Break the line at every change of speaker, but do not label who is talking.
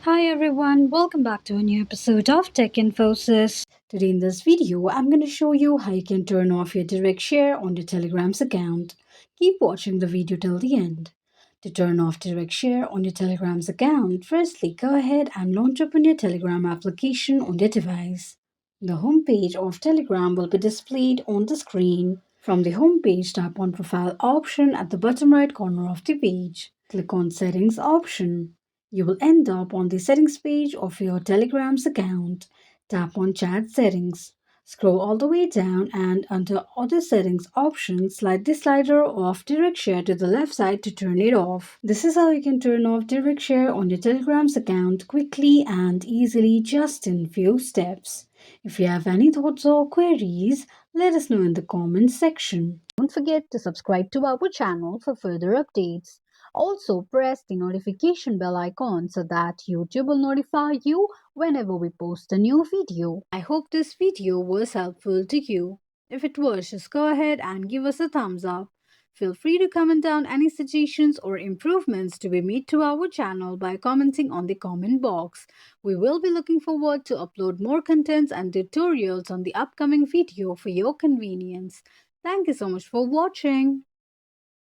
Hi everyone, welcome back to a new episode of Tech Infosys. Today in this video, I'm going to show you how you can turn off your direct share on your Telegram's account. Keep watching the video till the end. To turn off direct share on your Telegram's account, firstly go ahead and launch open your Telegram application on your device. The home page of Telegram will be displayed on the screen. From the home page, tap on Profile option at the bottom right corner of the page. Click on Settings option. You will end up on the settings page of your Telegram's account. Tap on Chat Settings. Scroll all the way down and under Other Settings option, slide the slider of Direct Share to the left side to turn it off. This is how you can turn off Direct Share on your Telegram's account quickly and easily just in few steps. If you have any thoughts or queries, let us know in the comments section. Don't forget to subscribe to our channel for further updates. Also, press the notification bell icon so that YouTube will notify you whenever we post a new video. I hope this video was helpful to you. If it was, just go ahead and give us a thumbs up. Feel free to comment down any suggestions or improvements to be made to our channel by commenting on the comment box. We will be looking forward to upload more contents and tutorials on the upcoming video for your convenience. Thank you so much for watching.